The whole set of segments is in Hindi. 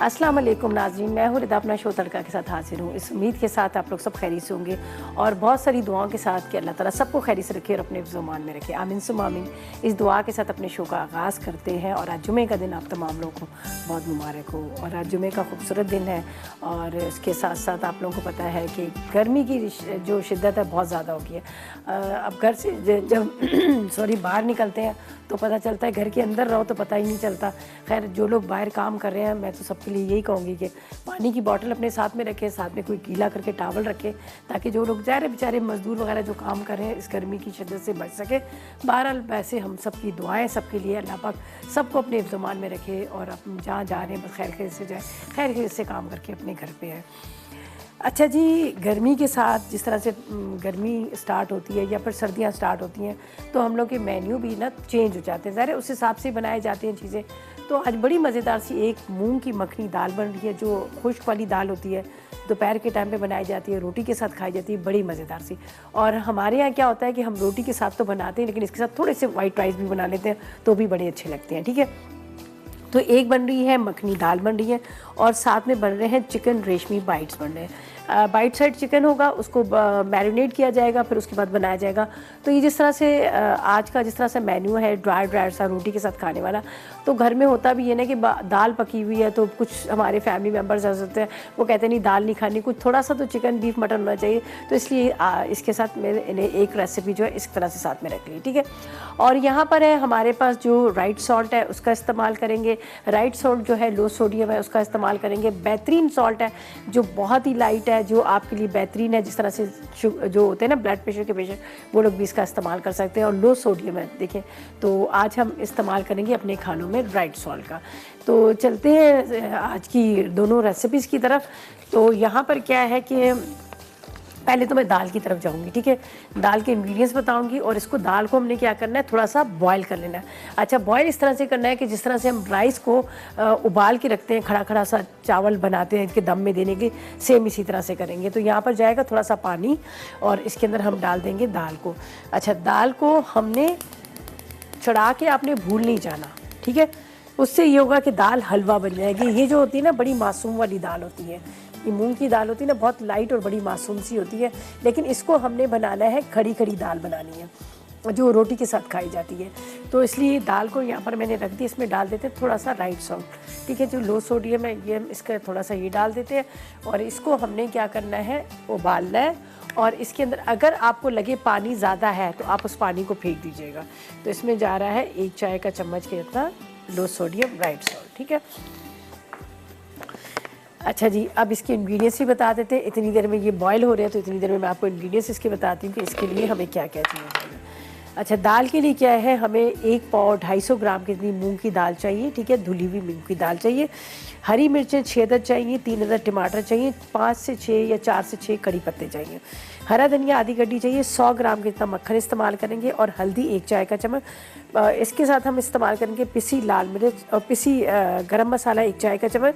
अस्सलाम वालेकुम नाज़रीन, मैं हूँ रिदा अपना शो तड़का के साथ हाजिर हूँ। इस उम्मीद के साथ आप लोग सब खैरियत से होंगे और बहुत सारी दुआओं के साथ कि अल्लाह ताला सबको खैरियत से रखे और अपने ज़ुबान में रखे। आमीन सुम्मा आमीन। इस दुआ के साथ अपने शो का आगाज़ करते हैं और आज जुमे का दिन आप तमाम लोगों को बहुत मुबारक हो। और आज जुमे का खूबसूरत दिन है और इसके साथ साथ आप लोगों को पता है कि गर्मी की जो शिद्दत है बहुत ज़्यादा हो गई है। अब घर से जब बाहर निकलते हैं तो पता चलता है, घर के अंदर रहो तो पता ही नहीं चलता। खैर, जो लोग बाहर काम कर रहे हैं, मैं तो सबके लिए यही कहूँगी कि पानी की बोतल अपने साथ में रखें, साथ में कोई गीला करके टॉवल रखें, ताकि जो लोग जा रहे बेचारे मजदूर वगैरह जो काम कर रहे हैं इस गर्मी की शिद्दत से बच सके। बहरहाल वैसे हम सबकी दुआएं सबके लिए, अल्लाह पाक सबको अपने ज़ुबान में रखे और हम जहाँ जा रहे हैं बस खैर खैर से जाए, खैर खैर से काम करके अपने घर पर आए। अच्छा जी, गर्मी के साथ जिस तरह से गर्मी स्टार्ट होती है या फिर सर्दियाँ स्टार्ट होती हैं तो हम लोग के मेन्यू भी ना चेंज हो जाते हैं, ज़ाहिर उस हिसाब से बनाए जाते हैं चीज़ें। तो आज बड़ी मज़ेदार सी एक मूंग की मखनी दाल बन रही है, जो खुश्क वाली दाल होती है, दोपहर के टाइम पे बनाई जाती है, रोटी के साथ खाई जाती है, बड़ी मज़ेदार सी। और हमारे यहाँ क्या होता है कि हम रोटी के साथ तो बनाते हैं, लेकिन इसके साथ थोड़े से वाइट राइस भी बना लेते हैं तो भी बड़े अच्छे लगते हैं। ठीक है, तो एक बन रही है मखनी दाल बन रही है और साथ में बन रहे हैं चिकन रेशमी बाइट्स बन रहे हैं। बाइट साइड चिकन होगा, उसको मैरिनेट किया जाएगा, फिर उसके बाद बनाया जाएगा। तो ये जिस तरह से आज का जिस तरह से मेन्यू है ड्राई सा रोटी के साथ खाने वाला, तो घर में होता भी ये ना कि दाल पकी हुई है तो कुछ हमारे फैमिली मेम्बर्स ऐसे होते हैं वो कहते हैं नहीं दाल नहीं खानी, कुछ थोड़ा सा तो चिकन बीफ मटन होना चाहिए। तो इसलिए इसके साथ मैंने एक रेसिपी जो है इस तरह से साथ में रख ली। ठीक है, और यहाँ पर है हमारे पास जो राइट सॉल्ट है उसका इस्तेमाल करेंगे। राइट सॉल्ट जो है लो सोडियम है उसका इस्तेमाल करेंगे। बेहतरीन सॉल्ट है जो बहुत ही लाइट है, जो आपके लिए बेहतरीन है। जिस तरह से जो होते हैं ना ब्लड प्रेशर के पेशेंट, वो लोग भी इसका इस्तेमाल कर सकते हैं और लो सोडियम है। देखें, तो आज हम इस्तेमाल करेंगे अपने खानों में राइट सॉल्ट का। तो चलते हैं आज की दोनों रेसिपीज़ की तरफ। तो यहाँ पर क्या है कि पहले तो मैं दाल की तरफ जाऊंगी। ठीक है, दाल के इंग्रेडिएंट्स बताऊंगी और इसको दाल को हमने क्या करना है, थोड़ा सा बॉयल कर लेना है। अच्छा, बॉयल इस तरह से करना है कि जिस तरह से हम राइस को उबाल के रखते हैं, खड़ा खड़ा सा चावल बनाते हैं इनके दम में देने के, सेम इसी तरह से करेंगे। तो यहाँ पर जाएगा थोड़ा सा पानी और इसके अंदर हम डाल देंगे दाल को। अच्छा, दाल को हमने चढ़ा के आपने भूल नहीं जाना। ठीक है, उससे ये होगा कि दाल हलवा बन जाएगी। ये जो होती है ना बड़ी मासूम वाली दाल होती है, ये मूंग की दाल होती है ना, बहुत लाइट और बड़ी मासूम सी होती है, लेकिन इसको हमने बनाना है खड़ी खड़ी दाल बनानी है जो रोटी के साथ खाई जाती है। तो इसलिए दाल को यहाँ पर मैंने रख दी। इसमें डाल देते हैं थोड़ा सा राइट सॉल्ट। ठीक है, जो लो सोडियम है ये इसका थोड़ा सा ये डाल देते हैं और इसको हमने क्या करना है, उबालना है। और इसके अंदर अगर आपको लगे पानी ज़्यादा है तो आप उस पानी को फेंक दीजिएगा। तो इसमें जा रहा है 1 चाय का चम्मच के जितना लो सोडियम राइट सॉल्ट। ठीक है, अच्छा जी, अब इसके इंग्रेडिएंट्स भी बता देते हैं। इतनी देर में ये बॉयल हो रहे हैं तो इतनी देर में मैं आपको इंग्रेडिएंट्स इसके बताती हूँ कि इसके लिए हमें क्या क्या चाहिए। अच्छा, दाल के लिए क्या है, हमें 1 पाव 250 ग्राम कितनी मूंग की दाल चाहिए। ठीक है, धुली हुई मूंग की दाल चाहिए। हरी मिर्चें 6 अदद चाहिए। 3 अदद टमाटर चाहिए। 5 से 6 या 4 से 6 कड़ी पत्ते चाहिए। हरा धनिया आधी गड्डी चाहिए। 100 ग्राम कितना मक्खन इस्तेमाल करेंगे और हल्दी 1 चाय का चम्मच। इसके साथ हम इस्तेमाल करेंगे पिसी लाल मिर्च और पिसी गरम मसाला 1 चाय का चम्मच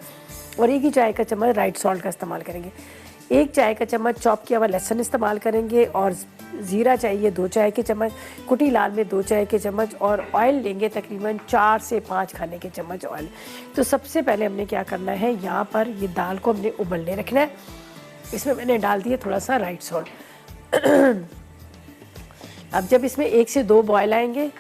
और 1 ही चाय का चम्मच राइट सॉल्ट का इस्तेमाल करेंगे। 1 चाय का चम्मच चॉप किया हुआ लहसुन इस्तेमाल करेंगे और ज़ीरा चाहिए 2 चाय के चम्मच। कुटी लाल में 2 चाय के चम्मच और ऑयल लेंगे तकरीबन 4 से 5 खाने के चम्मच ऑयल। तो सबसे पहले हमने क्या करना है, यहाँ पर ये दाल को हमने उबलने रखना है। इसमें मैंने डाल दिया थोड़ा सा राइट सॉल्ट। अब जब इसमें 1 से 2 बॉयल आएंगे,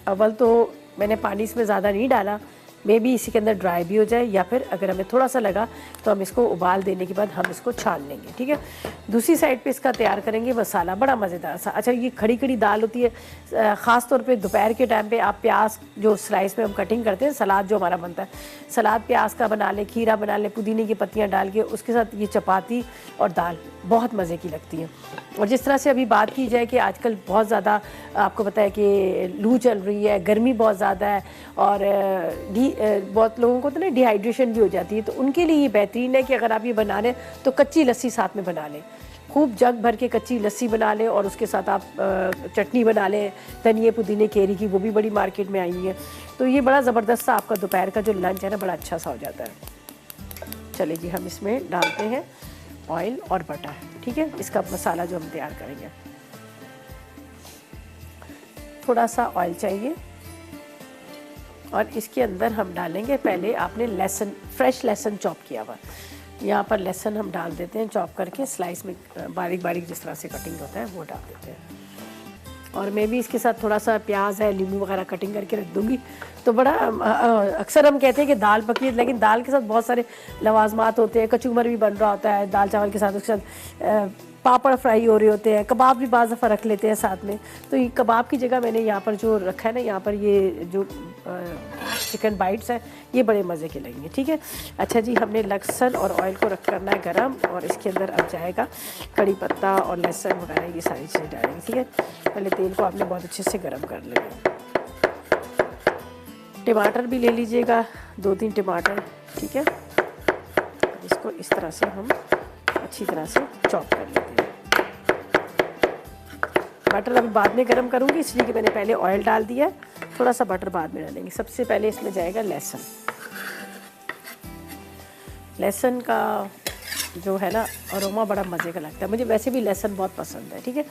अव्वल तो मैंने पानी इसमें ज़्यादा नहीं डाला, मे बी इसी के अंदर ड्राई भी हो जाए या फिर अगर हमें थोड़ा सा लगा तो हम इसको उबाल देने के बाद हम इसको छान लेंगे। ठीक है, दूसरी साइड पे इसका तैयार करेंगे मसाला, बड़ा मज़ेदार सा। अच्छा, ये खड़ी खड़ी दाल होती है, ख़ास तौर पे दोपहर के टाइम पे आप प्याज जो स्लाइस में हम कटिंग करते हैं, सलाद जो हमारा बनता है, सलाद प्याज का बना लें, खीरा बना लें, पुदीने की पत्तियाँ डाल के उसके साथ ये चपाती और दाल बहुत मज़े की लगती है। और जिस तरह से अभी बात की जाए कि आजकल बहुत ज़्यादा आपको पता है कि लू चल रही है, गर्मी बहुत ज़्यादा है और बहुत लोगों को तो ना डिहाइड्रेशन भी हो जाती है, तो उनके लिए ये बेहतरीन है कि अगर आप ये बना लें तो कच्ची लस्सी साथ में बना लें। खूब जग भर के कच्ची लस्सी बना लें और उसके साथ आप चटनी बना लें धनिए पुदीने केरी की, वो भी बड़ी मार्केट में आई है। तो ये बड़ा ज़बरदस्त सा आपका दोपहर का जो लंच है ना, बड़ा अच्छा सा हो जाता है। चलिए जी, हम इसमें डालते हैं ऑयल और बटर। ठीक है, इसका मसाला जो हम तैयार करेंगे, थोड़ा सा ऑयल चाहिए और इसके अंदर हम डालेंगे, पहले आपने लहसुन, फ्रेश लहसुन चॉप किया हुआ, यहाँ पर लहसुन हम डाल देते हैं चॉप करके, स्लाइस में बारीक बारीक जिस तरह से कटिंग होता है वो डाल देते हैं। और मैं भी इसके साथ थोड़ा सा प्याज है, नींबू वगैरह कटिंग करके रख दूँगी। तो बड़ा अक्सर हम कहते हैं कि दाल पकी है, लेकिन दाल के साथ बहुत सारे लवाजमात होते हैं, कचूमर भी बन रहा होता है दाल चावल के साथ, उसके साथ पापड़ फ्राई हो रहे होते हैं, कबाब भी बाज़ दफ़ा रख लेते हैं साथ में। तो ये कबाब की जगह मैंने यहाँ पर जो रखा है ना, यहाँ पर ये जो चिकन बाइट्स हैं ये बड़े मज़े के लगेंगे। ठीक है, अच्छा जी, हमने लहसुन और ऑयल को रख करना है गरम, और इसके अंदर अब जाएगा कड़ी पत्ता और लहसुन वगैरह, ये सारी चीज़ें डालेंगे। ठीक है, पहले तेल को आपने बहुत अच्छे से गर्म कर लेंगे। टमाटर भी ले लीजिएगा, 2-3 टमाटर। ठीक है, इसको इस तरह से हम अच्छी तरह से चॉप कर लेते हैं। बटर अभी बाद में गरम करूँगी, इसलिए कि मैंने पहले ऑयल डाल दिया, थोड़ा सा बटर बाद में डालेंगे। सबसे पहले इसमें जाएगा लहसुन। लहसुन का जो है ना अरोमा बड़ा मज़े का लगता है, मुझे वैसे भी लहसुन बहुत पसंद है। ठीक है,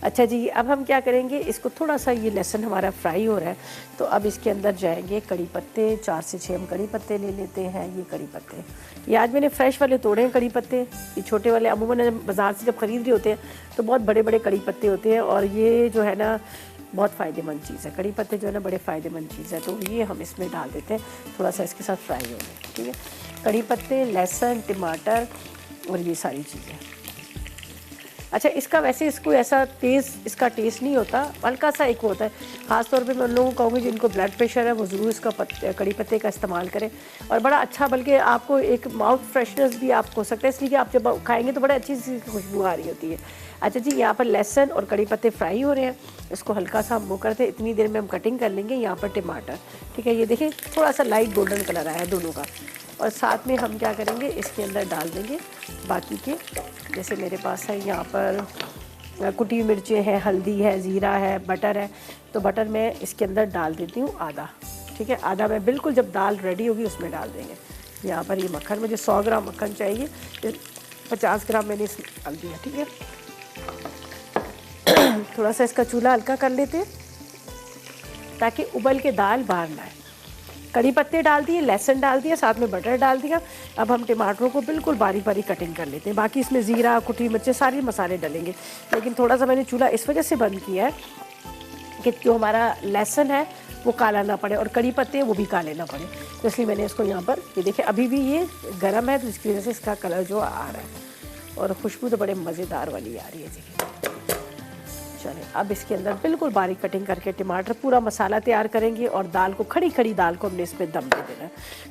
अच्छा जी, अब हम क्या करेंगे, इसको थोड़ा सा, ये लहसुन हमारा फ्राई हो रहा है, तो अब इसके अंदर जाएंगे कड़ी पत्ते। 4 से 6 हम कड़ी पत्ते ले लेते हैं। ये कड़ी पत्ते, ये आज मैंने फ्रेश वाले तोड़े हैं कड़ी पत्ते। ये छोटे वाले अमूमन बाज़ार से जब ख़रीद रहे होते हैं तो बहुत बड़े बड़े कड़ी पत्ते होते हैं, और ये जो है ना बहुत फ़ायदेमंद चीज़ है। कड़ी पत्ते जो है ना बड़े फ़ायदेमंद चीज़ है, तो ये हम इसमें डाल देते हैं, थोड़ा सा इसके साथ फ्राई हो गए। ठीक है, कड़ी पत्ते, लहसुन, टमाटर और ये सारी चीज़ें। अच्छा, इसका वैसे इसको ऐसा इसका टेस्ट नहीं होता, हल्का सा एक होता है। ख़ास तौर पे मैं उन लोगों को कहूँगी जिनको ब्लड प्रेशर है, वो ज़रूर इसका कड़ी पत्ते का इस्तेमाल करें, और बड़ा अच्छा, बल्कि आपको एक माउथ फ्रेशनेस भी आपको हो सकता है, इसलिए कि आप जब खाएंगे तो बड़ा अच्छी सी खुशबू आ रही होती है। अच्छा जी, यहाँ पर लहसुन और कड़ी पत्ते फ्राई हो रहे हैं, इसको हल्का सा हम वो करते हैं, इतनी देर में हम कटिंग कर लेंगे। यहाँ पर टमाटर, ठीक है, ये देखें थोड़ा सा लाइट गोल्डन कलर आया है दोनों का। और साथ में हम क्या करेंगे, इसके अंदर डाल देंगे बाकी के, जैसे मेरे पास है यहाँ पर कुटी मिर्चें हैं, हल्दी है, ज़ीरा है, बटर है। तो बटर मैं इसके अंदर डाल देती हूँ आधा। ठीक है, आधा मैं बिल्कुल जब दाल रेडी होगी उसमें डाल देंगे। यहाँ पर ये मक्खन, मुझे 100 ग्राम मक्खन चाहिए, 50 ग्राम मैंने इसमें डाल दिया। ठीक है, थोड़ा सा इसका चूल्हा हल्का कर लेते हैं ताकि उबल के दाल बाहर ना आए। कड़ी पत्ते डाल दिए, लहसुन डाल दिया, साथ में बटर डाल दिया। अब हम टमाटरों को बिल्कुल बारीक बारीक कटिंग कर लेते हैं। बाकी इसमें ज़ीरा, कुटी मिर्चें, सारे मसाले डलेंगे, लेकिन थोड़ा सा मैंने चूल्हा इस वजह से बंद किया है कि जो हमारा लहसुन है वो काला ना पड़े और कड़ी पत्ते वो भी काले ना पड़े, तो इसलिए मैंने इसको यहाँ पर, ये देखिए अभी भी ये गर्म है, तो इसकी वजह से इसका कलर जो आ रहा है, और खुशबू तो बड़े मज़ेदार वाली आ रही है जी। चलिए, अब इसके अंदर बिल्कुल बारीक कटिंग करके टमाटर, पूरा मसाला तैयार करेंगे, और दाल को, खड़ी खड़ी दाल को हमने इसमें दम दे देना है।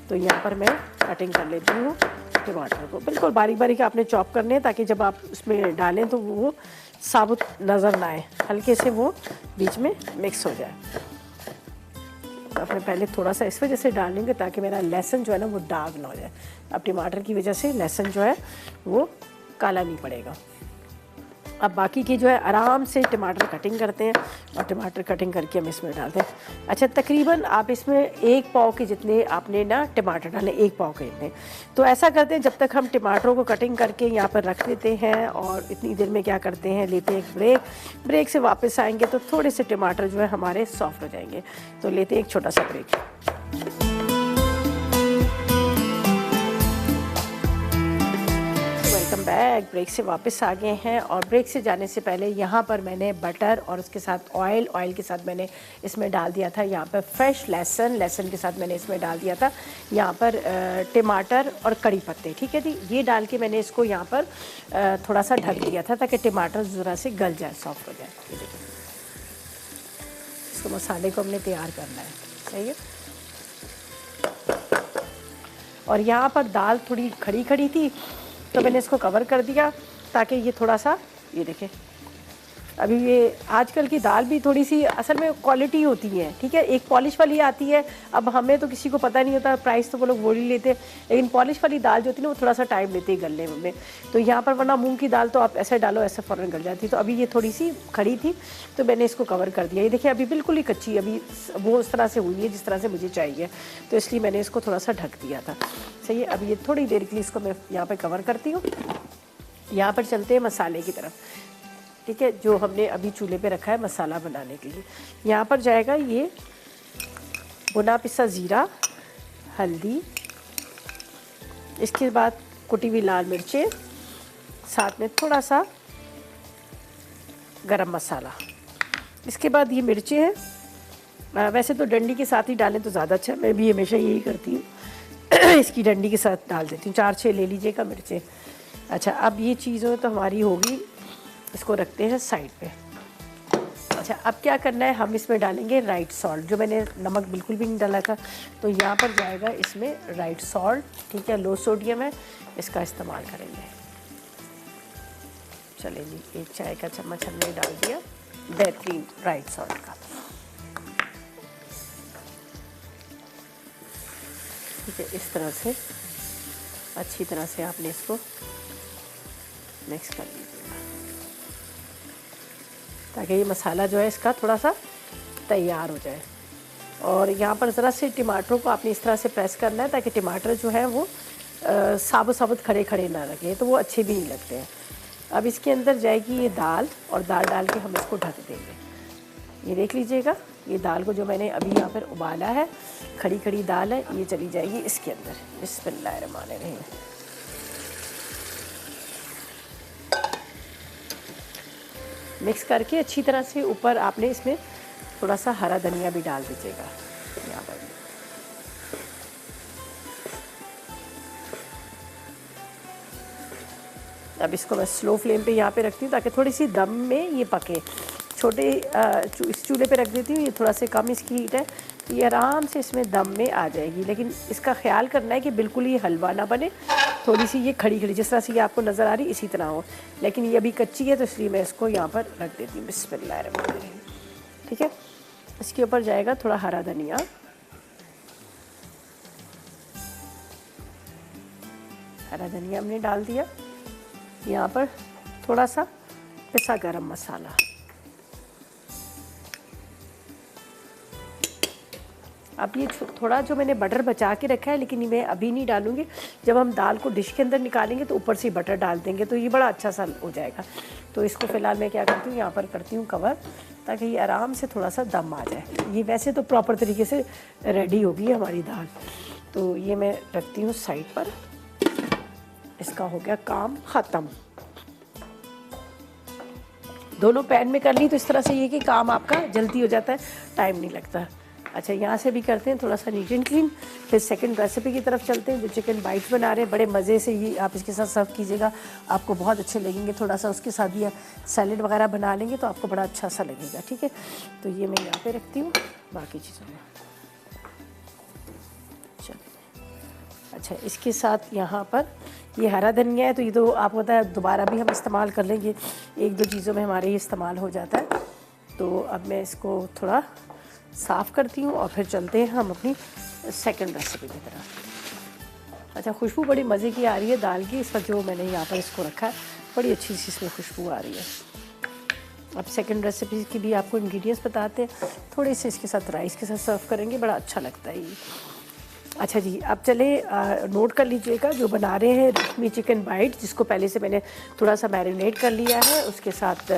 तो यहाँ पर मैं कटिंग कर लेती हूँ टमाटर को, बिल्कुल बारीक बारीक आपने चॉप करने हैं, ताकि जब आप उसमें डालें तो वो साबुत नज़र ना आए, हल्के से वो बीच में मिक्स हो जाए। आपने पहले थोड़ा सा इस वजह से डालेंगे ताकि मेरा लहसुन जो है ना वो दाग ना हो जाए। अब टमाटर की वजह से लहसुन जो है वो काला नहीं पड़ेगा। अब बाकी की जो है आराम से टमाटर कटिंग करते हैं, और टमाटर कटिंग करके हम इसमें डालते हैं। अच्छा, तकरीबन आप इसमें 1 पाव के जितने आपने ना टमाटर डालें, 1 पाव के इतने। तो ऐसा करते हैं, जब तक हम टमाटरों को कटिंग करके यहाँ पर रख देते हैं, और इतनी देर में क्या करते हैं, लेते हैं एक ब्रेक से वापस आएंगे तो थोड़े से टमाटर जो है हमारे सॉफ्ट हो जाएंगे। तो लेते हैं एक छोटा सा ब्रेक। बैग ब्रेक से वापस आ गए हैं, और ब्रेक से जाने से पहले यहाँ पर मैंने बटर और उसके साथ ऑयल के साथ मैंने इसमें डाल दिया था, यहाँ पर फ्रेश लहसुन के साथ मैंने इसमें डाल दिया था, यहाँ पर टमाटर और कड़ी पत्ते। ठीक है जी, ये डाल के मैंने इसको यहाँ पर थोड़ा सा ढक दिया था ताकि टमाटर ज़रा से गल जाए, सॉफ्ट हो जाए। ये देखिए, इसको मसाले को हमने तैयार करना है, सही है। और यहाँ पर दाल थोड़ी खड़ी खड़ी थी, तो मैंने इसको कवर कर दिया ताकि ये थोड़ा सा, ये देखें, अभी ये आजकल की दाल भी थोड़ी सी असल में क्वालिटी होती है। ठीक है, एक पॉलिश वाली आती है, अब हमें तो किसी को पता नहीं होता, प्राइस तो वो लोग वो ही लेते हैं, लेकिन पॉलिश वाली दाल जो होती है ना वो थोड़ा सा टाइम लेती है गलने में। तो यहाँ पर वरना मूंग की दाल तो आप ऐसे डालो, ऐसे फ़ौरन गल जाती। तो अभी ये थोड़ी सी खड़ी थी, तो मैंने इसको कवर कर दिया। ये देखिए, अभी बिल्कुल ही कच्ची, अभी वो उस तरह से हुई है जिस तरह से मुझे चाहिए, तो इसलिए मैंने इसको थोड़ा सा ढक दिया था। सही है, अभी ये थोड़ी देर के लिए इसको मैं यहाँ पर कवर करती हूँ। यहाँ पर चलते हैं मसाले की तरफ। ठीक है, जो हमने अभी चूल्हे पे रखा है मसाला बनाने के लिए, यहाँ पर जाएगा ये भुना पिसा ज़ीरा, हल्दी, इसके बाद कुटी हुई लाल मिर्चें, साथ में थोड़ा सा गरम मसाला। इसके बाद ये मिर्चें हैं, वैसे तो डंडी के साथ ही डालें तो ज़्यादा अच्छा है, मैं भी हमेशा यही करती हूँ इसकी डंडी के साथ डाल देती हूँ। 4-6 ले लीजिएगा मिर्चें। अच्छा, अब ये चीज़ों तो हमारी होगी, इसको रखते हैं साइड पे। अच्छा, अब क्या करना है, हम इसमें डालेंगे राइट सॉल्ट। जो मैंने नमक बिल्कुल भी नहीं डाला था, तो यहाँ पर जाएगा इसमें राइट सॉल्ट। ठीक है, लो सोडियम है, इसका इस्तेमाल करेंगे। चलिए जी, 1 चाय का चम्मच हमने डाल दिया बेहतरीन राइट सॉल्ट का। ठीक है, इस तरह से अच्छी तरह से आपने इसको मिक्स कर लीजिएगा, ताकि ये मसाला जो है इसका थोड़ा सा तैयार हो जाए। और यहाँ पर ज़रा से टमाटरों को आपने इस तरह से प्रेस करना है, ताकि टमाटर जो है वो साबुत साबुत खड़े खड़े ना लगे, तो वो अच्छे भी नहीं लगते हैं। अब इसके अंदर जाएगी ये दाल, और दाल डाल के हम इसको ढक देंगे। ये देख लीजिएगा, ये दाल को जो मैंने अभी यहाँ पर उबाला है, खड़ी खड़ी दाल है, ये चली जाएगी इसके अंदर। बिस्मिल्लाहिर्रहमानिर्रहीम। मिक्स करके अच्छी तरह से ऊपर आपने इसमें थोड़ा सा हरा धनिया भी डाल दीजिएगा यहाँ पर। अब इसको मैं स्लो फ्लेम पे यहाँ पे रखती हूँ, ताकि थोड़ी सी दम में ये पके। छोटे इस चूल्हे पे रख देती हूँ, ये थोड़ा से कम इसकी हीट है, ये आराम से इसमें दम में आ जाएगी। लेकिन इसका ख्याल करना है कि बिल्कुल ये हलवा ना बने, थोड़ी सी ये खड़ी खड़ी जिस तरह से ये आपको नज़र आ रही इसी तरह हो। लेकिन ये अभी कच्ची है, तो इसलिए मैं इसको यहाँ पर रख देती हूँ। बिस्मिल्लाहिर्रहमानिर्रहीम। ठीक है, इसके ऊपर जाएगा थोड़ा हरा धनिया, हरा धनिया हमने डाल दिया। यहाँ पर थोड़ा सा पिसा गरम मसाला। अब ये थोड़ा जो मैंने बटर बचा के रखा है, लेकिन ये मैं अभी नहीं डालूँगी। जब हम दाल को डिश के अंदर निकालेंगे तो ऊपर से बटर डाल देंगे, तो ये बड़ा अच्छा सा हो जाएगा। तो इसको फ़िलहाल मैं क्या करती हूँ, यहाँ पर करती हूँ कवर, ताकि ये आराम से थोड़ा सा दम आ जाए। ये वैसे तो प्रॉपर तरीके से रेडी होगी हमारी दाल। तो ये मैं रखती हूँ साइड पर। इसका हो गया काम ख़त्म। दोनों पैन में कर ली तो इस तरह से ये कि काम आपका जल्दी हो जाता है, टाइम नहीं लगता। अच्छा, यहाँ से भी करते हैं थोड़ा सा नीट एंड क्लीन। फिर सेकंड रेसिपी की तरफ चलते हैं, जो चिकन बाइट्स बना रहे हैं। बड़े मज़े से ये आप इसके साथ सर्व कीजिएगा, आपको बहुत अच्छे लगेंगे। थोड़ा सा उसके साथ ये सैलेड वगैरह बना लेंगे तो आपको बड़ा अच्छा सा लगेगा। ठीक है, तो ये मैं यहाँ पे रखती हूँ, बाकी चीज़ों में चलिए। अच्छा, इसके साथ यहाँ पर ये हरा धनिया है, तो ये तो आपको पता है दोबारा भी हम इस्तेमाल कर लेंगे, 1-2 चीज़ों में हमारे ये इस्तेमाल हो जाता है। तो अब मैं इसको थोड़ा साफ़ करती हूँ और फिर चलते हैं हम अपनी सेकंड रेसिपी की तरफ। अच्छा, खुशबू बड़ी मज़े की आ रही है दाल की। इस वक्त जो मैंने यहाँ पर इसको रखा है, बड़ी अच्छी सी इसमें खुशबू आ रही है। अब सेकंड रेसिपी की भी आपको इंग्रेडिएंट्स बताते हैं। थोड़े से इसके साथ राइस के साथ सर्व करेंगे, बड़ा अच्छा लगता है ये। अच्छा जी, अब चले नोट कर लीजिएगा, जो बना रहे हैं रेशमी चिकन बाइट, जिसको पहले से मैंने थोड़ा सा मैरिनेट कर लिया है। उसके साथ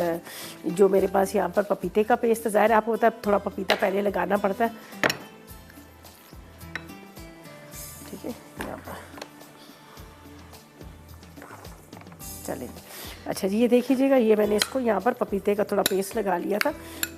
जो मेरे पास यहाँ पर पपीते का पेस्ट, ज़ाहिर है आपको पता है थोड़ा पपीता पहले लगाना पड़ता है। ठीक है, यहाँ पर चलें। अच्छा जी, ये देख लीजिएगा, ये मैंने इसको यहाँ पर पपीते का थोड़ा पेस्ट लगा लिया था,